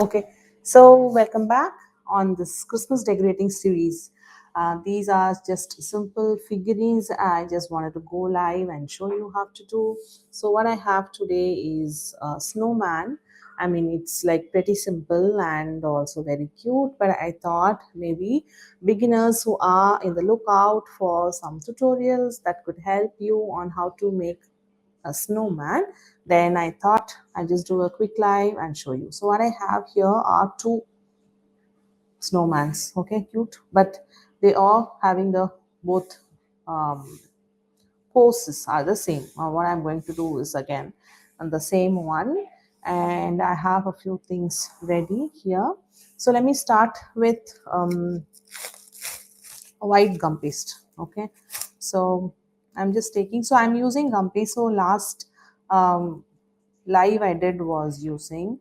Okay, so welcome back on this Christmas decorating series. These are just simple figurines. I just wanted to go live and show you how to do. So what I have today is a snowman. I mean, it's like pretty simple and also very cute, but I thought maybe beginners who are in the lookout for some tutorials that could help you on how to make a snowman, then I thought I'd just do a quick live and show you. So what I have here are two snowmans. Okay, cute, but they are having the both um, poses are the same. What I'm going to do is again on the same one, and I have a few things ready here. So let me start with white gum paste. Okay, so I'm just taking, so I'm using gum paste. So last live I did was using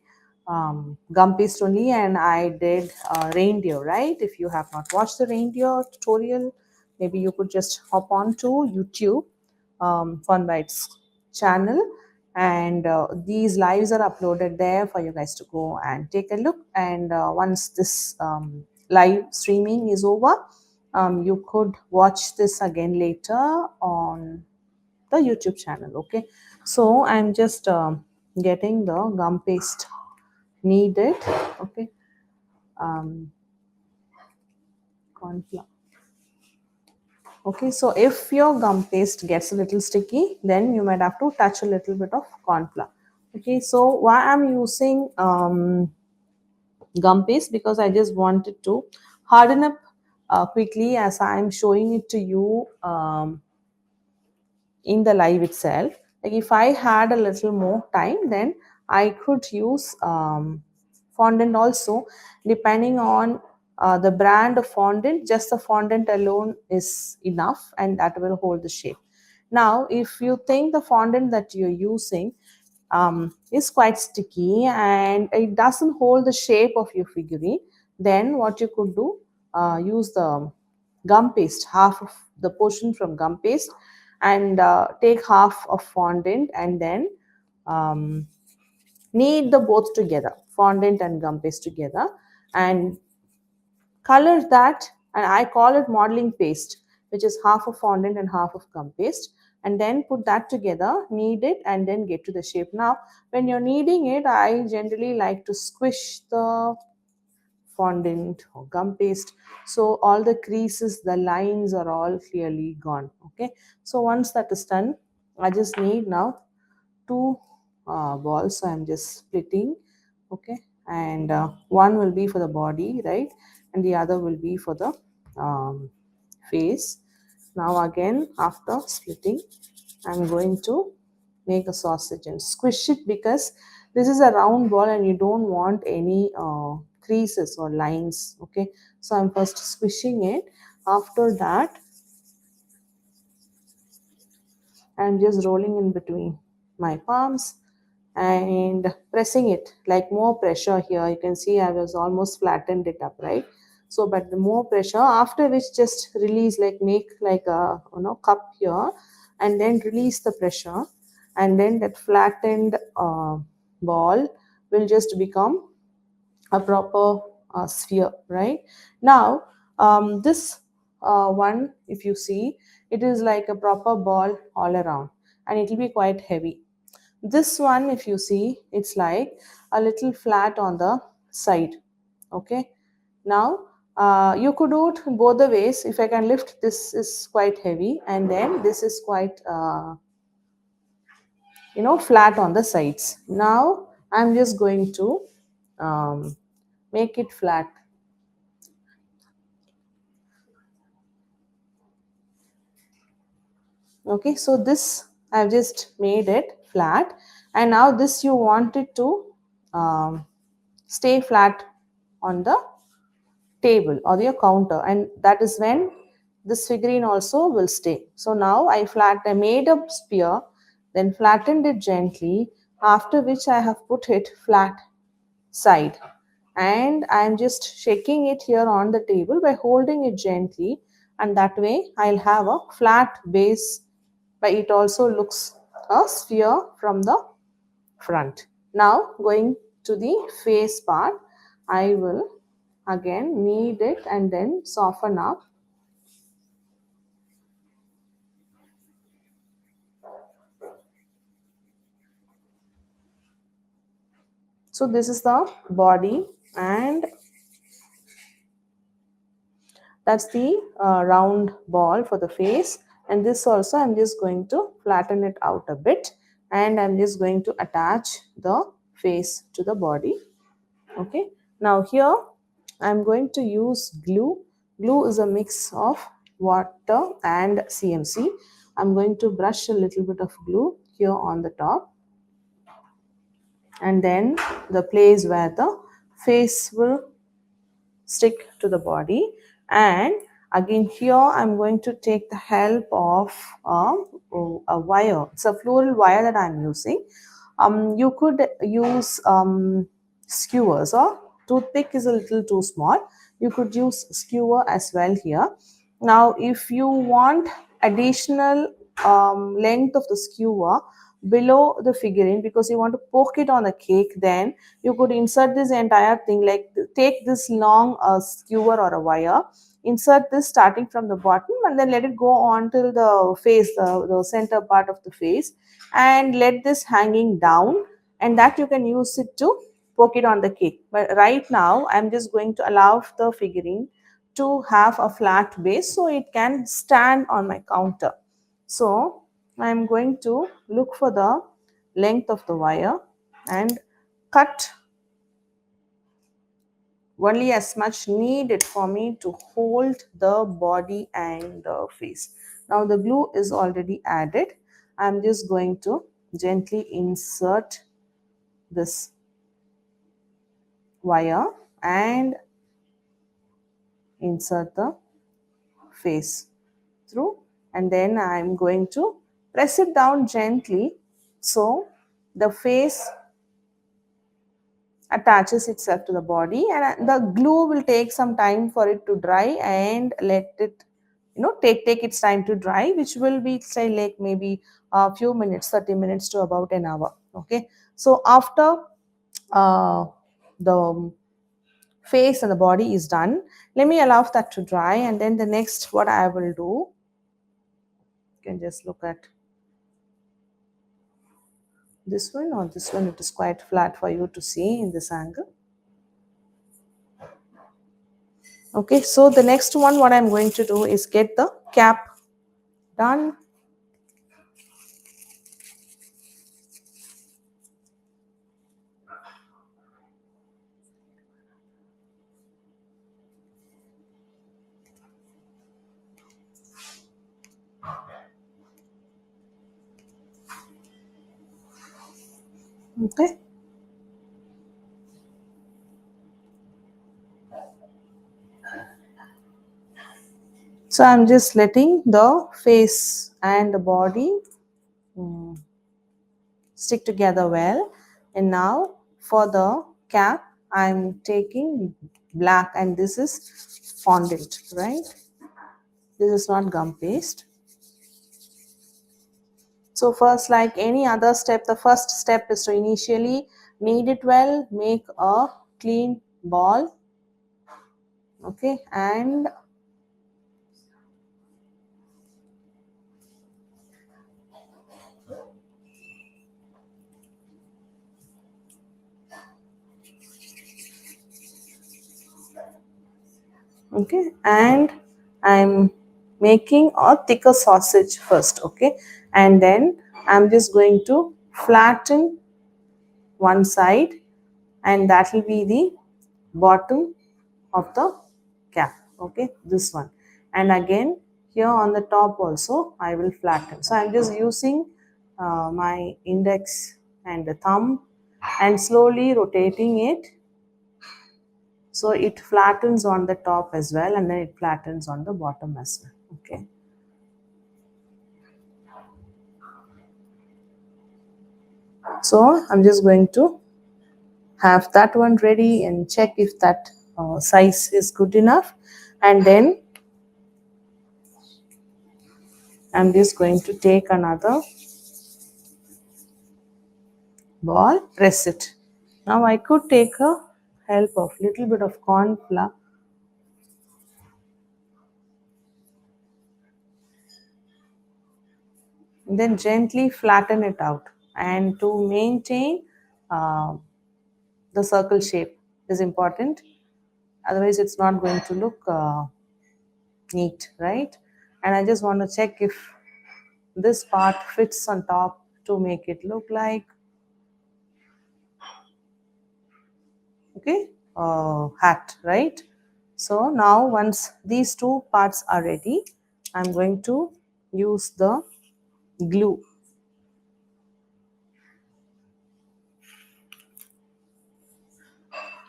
gum paste only, and I did reindeer, right? If you have not watched the reindeer tutorial, maybe you could just hop on to YouTube Fondbites channel, and these lives are uploaded there for you guys to go and take a look. And once this live streaming is over, you could watch this again later on the YouTube channel. Okay, so I'm just getting the gum paste needed. Okay, um, corn flour. Okay, so if your gum paste gets a little sticky, then you might have to touch a little bit of corn flour. Okay, so why I'm using gum paste, because I just wanted to harden up quickly as I'm showing it to you in the live itself. Like if I had a little more time, then I could use fondant also, depending on the brand of fondant. Just the fondant alone is enough, and that will hold the shape. Now if you think the fondant that you're using is quite sticky and it doesn't hold the shape of your figurine, then what you could do, use the gum paste, half of the portion from gum paste, and take half of fondant, and then um, knead the both together, fondant and gum paste together, and color that. And I call it modeling paste, which is half of fondant and half of gum paste, and then put that together, knead it, and then get to the shape. Now when you're kneading it, I generally like to squish the fondant or gum paste, so all the creases, the lines are all clearly gone. Okay, so once that is done, I just need now two balls. So I'm just splitting. Okay, and one will be for the body, right, and the other will be for the face. Now again, after splitting, I'm going to make a sausage and squish it, because this is a round ball and you don't want any creases or lines. Okay, so I'm first squishing it. After that, I'm just rolling in between my palms and pressing it, like more pressure here. You can see I was almost flattened it up, right? So but the more pressure, after which just release, like make like a cup here, and then release the pressure, and then that flattened ball will just become a proper sphere. Right now, this one, if you see, it is like a proper ball all around, and it will be quite heavy. This one, if you see, it's like a little flat on the side. Okay, now you could do it both the ways. If I can lift, this is quite heavy, and then this is quite flat on the sides. Now I'm just going to um, make it flat. Okay, so this I've just made it flat, and now this you want it to stay flat on the table or your counter, and that is when this figurine also will stay. So now I made a spear, then flattened it gently, after which I have put it flat side, and I am just shaking it here on the table by holding it gently, and that way I'll have a flat base, but it also looks a sphere from the front. Now going to the face part, I will again knead it and then soften up. So this is the body, and that's the round ball for the face. And this also I'm just going to flatten it out a bit, and I'm just going to attach the face to the body. Okay, now here I'm going to use glue. Glue is a mix of water and CMC. I'm going to brush a little bit of glue here on the top, and then the place where the face will stick to the body. And again here I'm going to take the help of a wire. It's a floral wire that I'm using. You could use skewers, or toothpick is a little too small. You could use skewer as well here. Now if you want additional length of the skewer below the figurine, because you want to poke it on the cake, then you could insert this entire thing, like take this long skewer or a wire, insert this starting from the bottom, and then let it go on till the face, the center part of the face, and let this hanging down, and that you can use it to poke it on the cake. But right now I'm just going to allow the figurine to have a flat base so it can stand on my counter. So I'm going to look for the length of the wire and cut only as much needed for me to hold the body and the face. Now the glue is already added. I'm just going to gently insert this wire and insert the face through, and then I'm going to press it down gently so the face attaches itself to the body, and the glue will take some time for it to dry, and let it take its time to dry, which will be say like maybe a few minutes, 30 minutes to about an hour. Okay, so after the face and the body is done, let me allow that to dry, and then the next what I will do, you can just look at this one or this one. It is quite flat for you to see in this angle. Okay, so the next one what I'm going to do is get the cap done. Okay, so I'm just letting the face and the body stick together well. And now for the cap I'm taking black, and this is fondant, right? This is not gum paste. So first, like any other step, the first step is to initially knead it well, make a clean ball. Okay, and okay, and I'm making a thicker sausage first. Okay, and then I'm just going to flatten one side, and that will be the bottom of the cap. Okay, this one, and again here on the top also I will flatten. So I'm just using my index and the thumb and slowly rotating it so it flattens on the top as well, and then it flattens on the bottom as well. Okay, so I'm just going to have that one ready and check if that size is good enough, and then I'm just going to take another ball, press it. Now I could take a help of little bit of corn flour, then gently flatten it out. And to maintain uh, the circle shape is important, otherwise it's not going to look neat, right? And I just want to check if this part fits on top to make it look like, okay, hat, right? So now once these two parts are ready, I'm going to use the glue.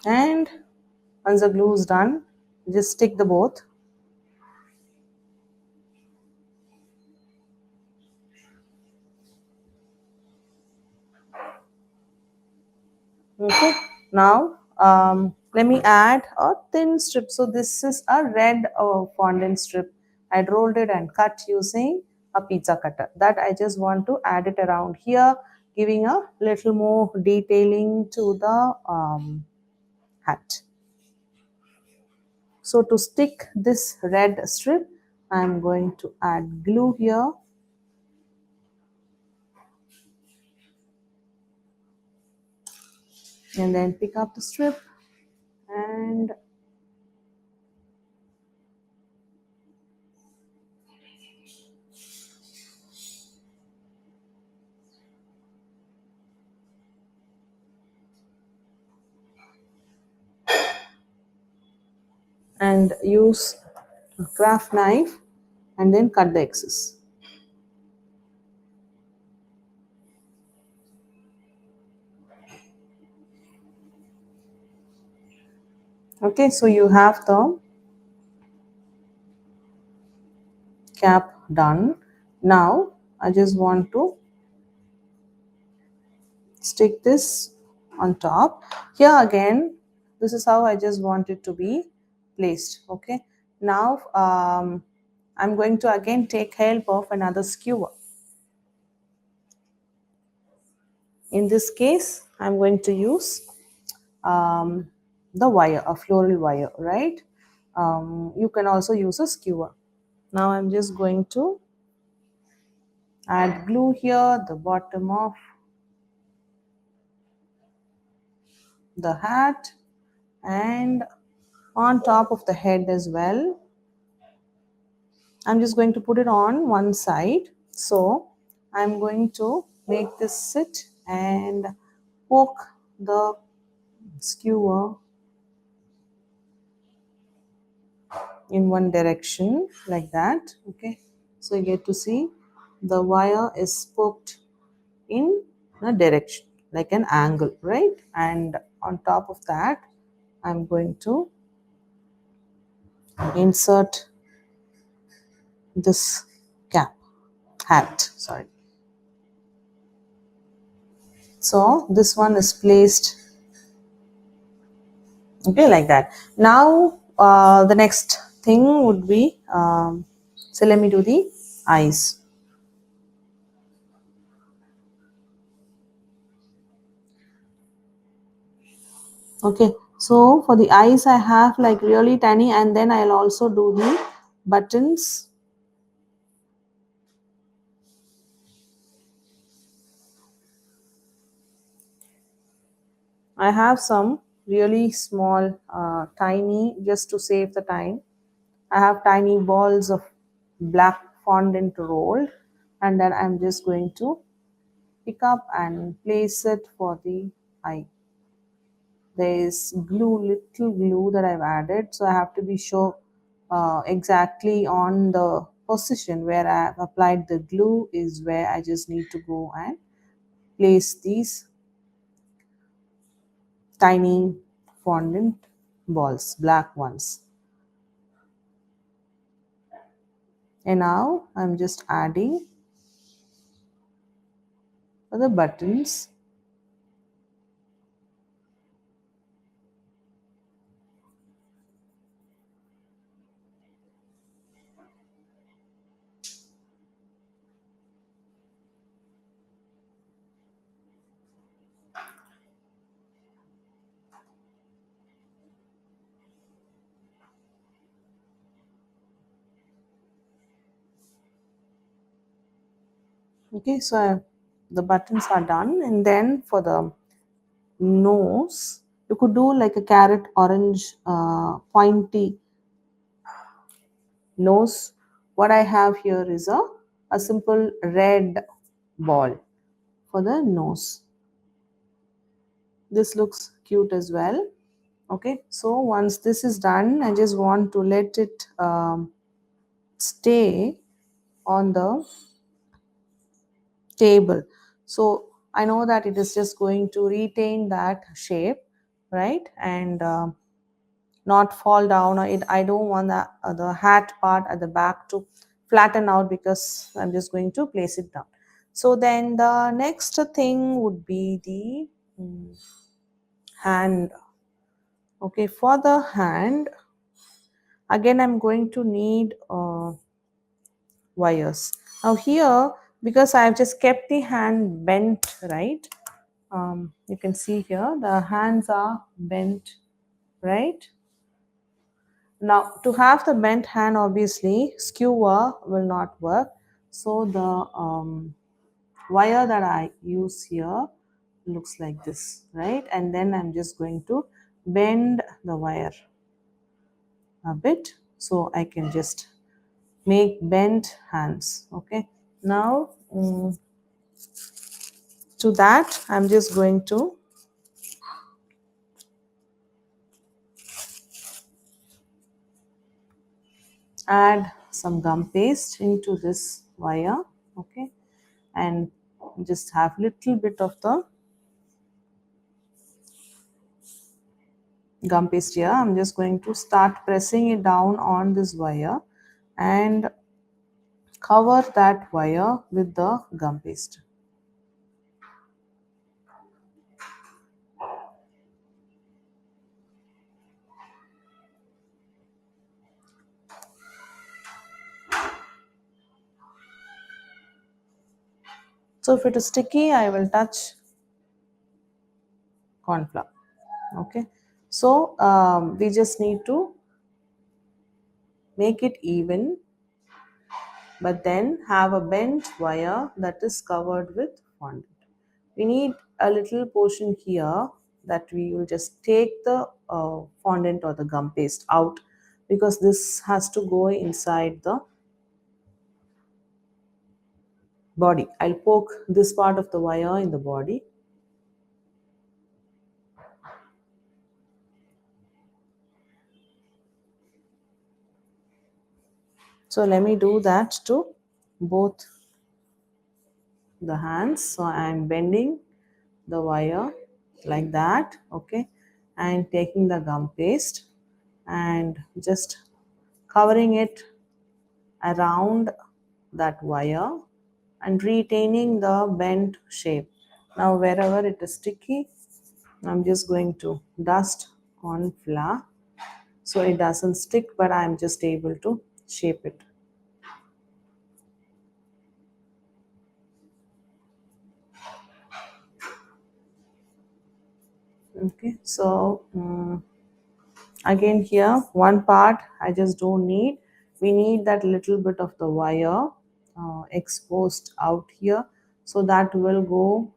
And once the glue is done, just stick the both. Okay, now let me add a thin strip. So this is a red fondant strip. I rolled it and cut using a pizza cutter. That I just want to add it around here, giving a little more detailing to the hat. So to stick this red strip, I'm going to add glue here. And then pick up the strip and use a craft knife and then cut the excess. Okay, so you have the cap done. Now I just want to stick this on top. Here again, this is how I just want it to be placed. Okay, now I'm going to again take help of another skewer. In this case, I'm going to use um, the wire, a floral wire, right? You can also use a skewer. Now I'm just going to add glue here, the bottom of the hat and on top of the head as well. I'm just going to put it on one side. So I'm going to make this sit and poke the skewer in one direction like that. Okay, so you get to see the wire is poked in a direction like an angle, right? And on top of that, I'm going to insert this cap, hat, sorry. So this one is placed, okay, like that. Now the next thing would be, so let me do the eyes. Okay, so for the eyes I have like really tiny, and then I'll also do the buttons. I have some really small, tiny, just to save the time. I have tiny balls of black fondant rolled, and then I'm just going to pick up and place it for the eye. There is glue, little glue that I've added, so I have to be sure exactly on the position where I have applied the glue is where I just need to go and place these tiny fondant balls, black ones. And now I'm just adding the buttons. Okay, so the buttons are done, and then for the nose, you could do like a carrot orange pointy nose. What I have here is a simple red ball for the nose. This looks cute as well. Okay, so once this is done, I just want to let it stay on the table. So I know that it is just going to retain that shape, right? And not fall down, or I don't want the hat part at the back to flatten out, because I'm just going to place it down. So then the next thing would be the hand. Okay, for the hand, again I'm going to need wires. Now here, because I've just kept the hand bent, right? You can see here the hands are bent, right? Now, to have the bent hand, obviously, skewer will not work. So the wire that I use here looks like this, right? And then I'm just going to bend the wire a bit, so I can just make bent hands. Okay. Now, to that, I'm just going to add some gum paste into this wire. Okay, and just have little bit of the gum paste here. I'm just going to start pressing it down on this wire and cover that wire with the gum paste. So if it is sticky, I will touch corn flour. Okay, so we just need to make it even, but then have a bent wire that is covered with fondant. We need a little portion here that we will just take the fondant or the gum paste out, because this has to go inside the body. I'll poke this part of the wire in the body. So let me do that to both the hands. So I'm bending the wire like that, okay, and taking the gum paste and just covering it around that wire and retaining the bent shape. Now wherever it is sticky, I'm just going to dust on flour so it doesn't stick, but I'm just able to shape it. Okay, so again here one part I just don't need. We need that little bit of the wire exposed out here, so that will go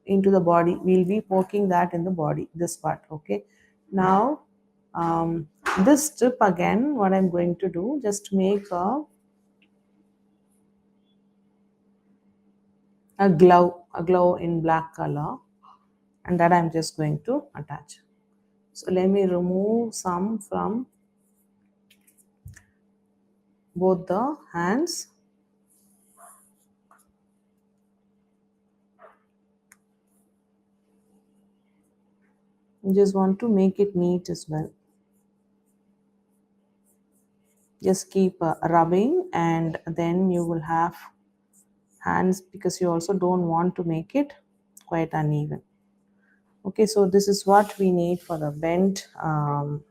into the body. We'll be poking that in the body, this part. Okay, now this strip, again what I'm going to do, just make a glove in black color, and that I'm just going to attach. So let me remove some from both the hands. You just want to make it neat as well. Just keep rubbing, and then you will have hands, because you also don't want to make it quite uneven. Okay, so this is what we need for the bent hand.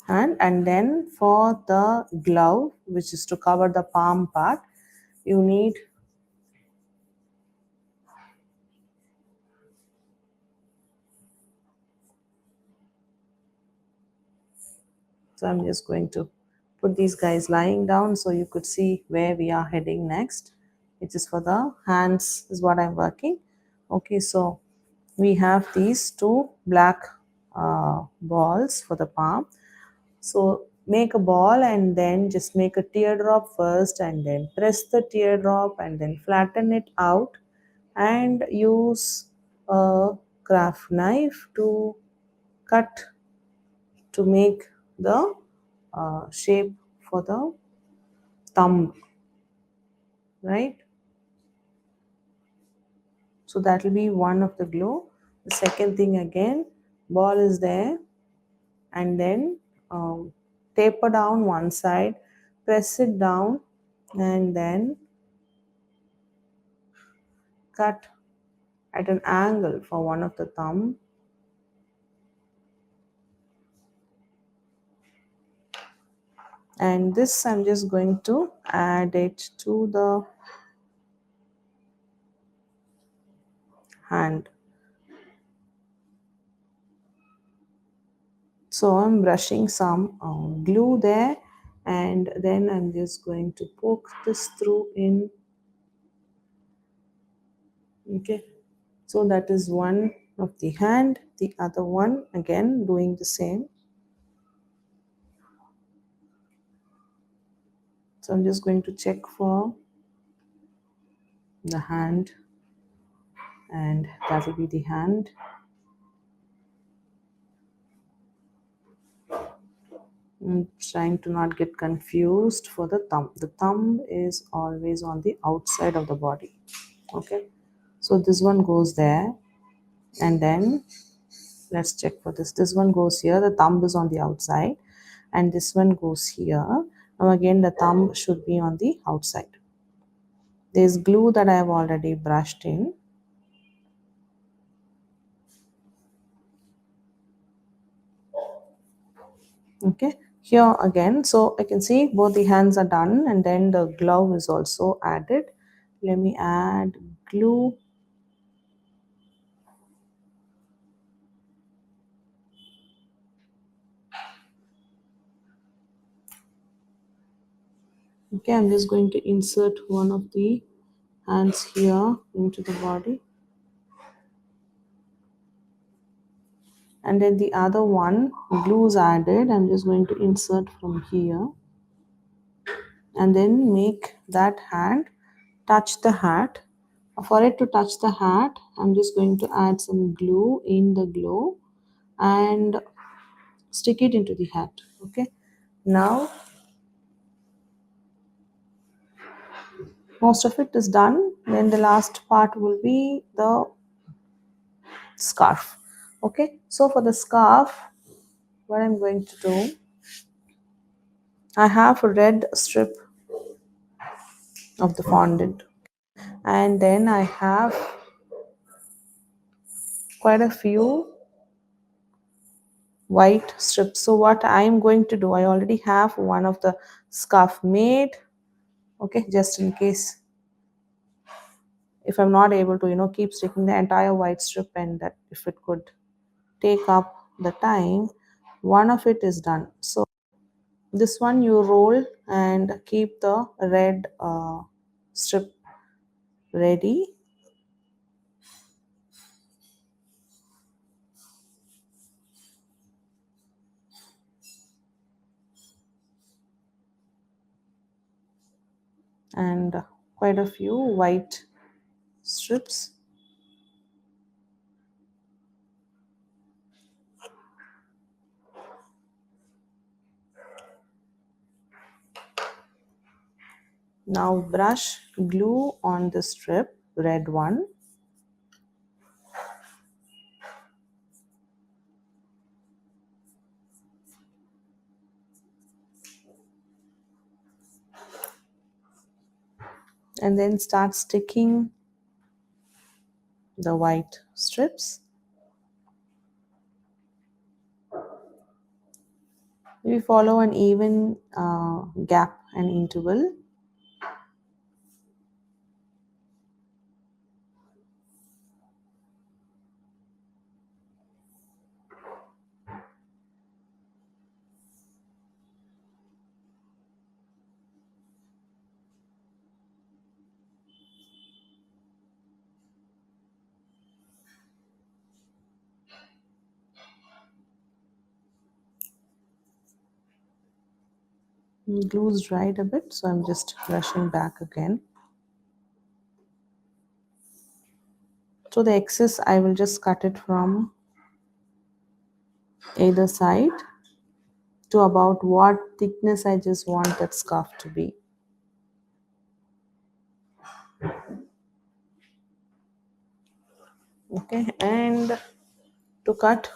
And then for the glove, which is to cover the palm part, you need, so I'm just going to put these guys lying down so you could see where we are heading next. which is for the hands is what I'm working. Okay, so we have these two black balls for the palm. So make a ball and then just make a teardrop first and then press the teardrop and then flatten it out and use a craft knife to cut to make the shape for the thumb, right? So that will be one of the glue. The second thing again, ball is there and then taper down one side, press it down and then cut at an angle for one of the thumb. And this I'm just going to add it to the hand. So I'm brushing some glue there and then I'm just going to poke this through in. Okay, so that is one of the hand, the other one again doing the same. So I'm just going to check for the hand and that will be the hand. I'm trying to not get confused for the thumb. The thumb is always on the outside of the body. Okay, so this one goes there and then let's check for this. This one goes here, the thumb is on the outside and this one goes here. Now again the thumb should be on the outside. There's glue that I have already brushed in. Okay, here again, so I can see both the hands are done and then the glove is also added. Let me add glue. Okay, I'm just going to insert one of the hands here into the body and then the other one glue is added. I'm just going to insert from here and then make that hand touch the hat. For it to touch the hat, I'm just going to add some glue in the glue and stick it into the hat. Okay, now most of it is done. Then the last part will be the scarf. Okay, so for the scarf, what I'm going to do, I have a red strip of the fondant and then I have quite a few white strips. So what I'm going to do, I already have one of the scarf made. Okay, just in case if I'm not able to keep sticking the entire white strip and that if it could take up the time, one of it is done. So this one you roll and keep the red strip ready. And quite a few white strips. Now brush glue on the strip, red one. And then start sticking the white strips. We follow an even gap and interval. Glue's dried a bit, so I'm just brushing back again. So the excess, I will just cut it from either side to about what thickness I just want that scarf to be. Okay, and to cut,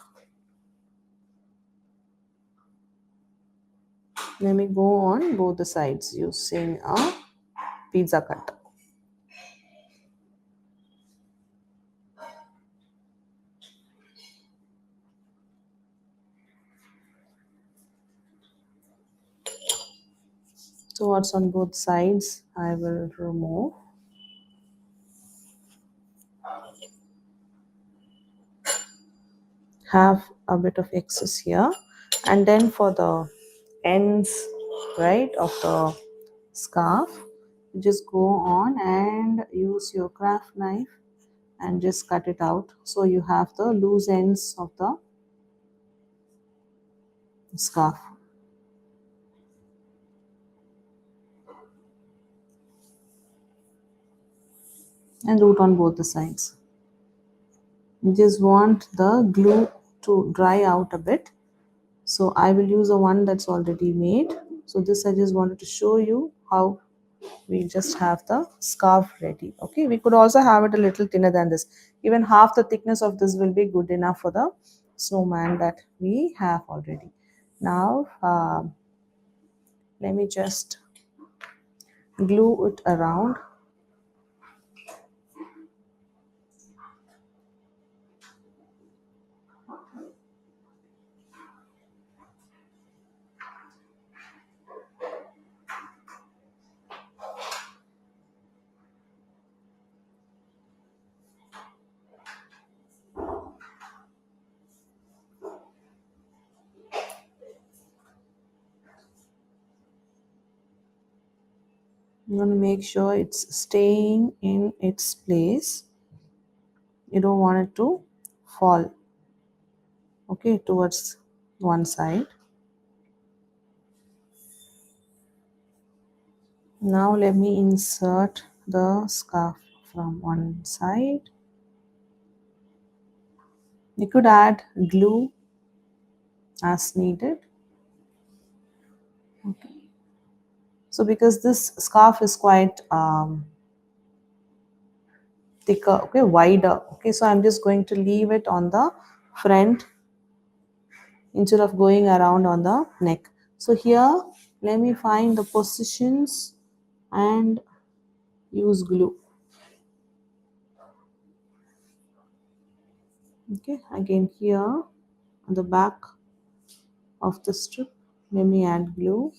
let me go on both the sides using a pizza cut. So what's on both sides, I will remove. Have a bit of excess here, and then for the ends, right, of the scarf, you just go on and use your craft knife and just cut it out, so you have the loose ends of the scarf. And do it on both the sides. You just want the glue to dry out a bit, so I will use a one that's already made. So this I just wanted to show you how we just have the scarf ready. Okay, we could also have it a little thinner than this. Even half the thickness of this will be good enough for the snowman that we have already. Now let me just glue it around. I'm going to make sure it's staying in its place. You don't want it to fall, okay, towards one side. Now let me insert the scarf from one side. You could add glue as needed. Okay. So because this scarf is quite thicker, okay, wider, okay, so I'm just going to leave it on the front instead of going around on the neck. So here, let me find the positions and use glue. Okay, again here on the back of the strip, let me add glue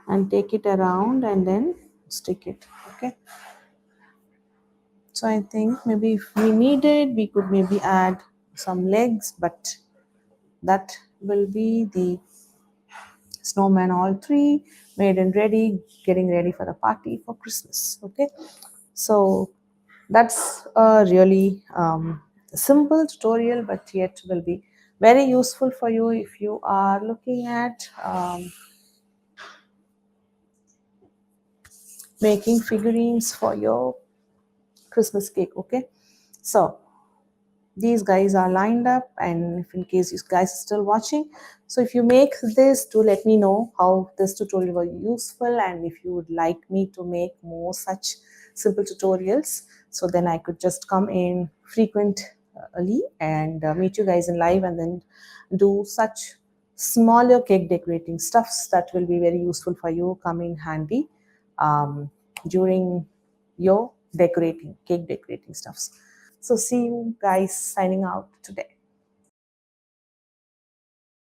and take it around and then stick it. Okay, so I think maybe if we needed, we could maybe add some legs, but that will be the snowman all three made and ready, getting ready for the party for Christmas. Okay, so that's a really simple tutorial, but yet will be very useful for you if you are looking at making figurines for your Christmas cake. Okay, so these guys are lined up, and if in case you guys are still watching, so if you make this, do let me know how this tutorial was useful, and if you would like me to make more such simple tutorials, so then I could just come in frequently and meet you guys in live, and then do such smaller cake decorating stuffs that will be very useful for you, come in handy during your decorating cake decorating stuffs. So see you guys signing out today.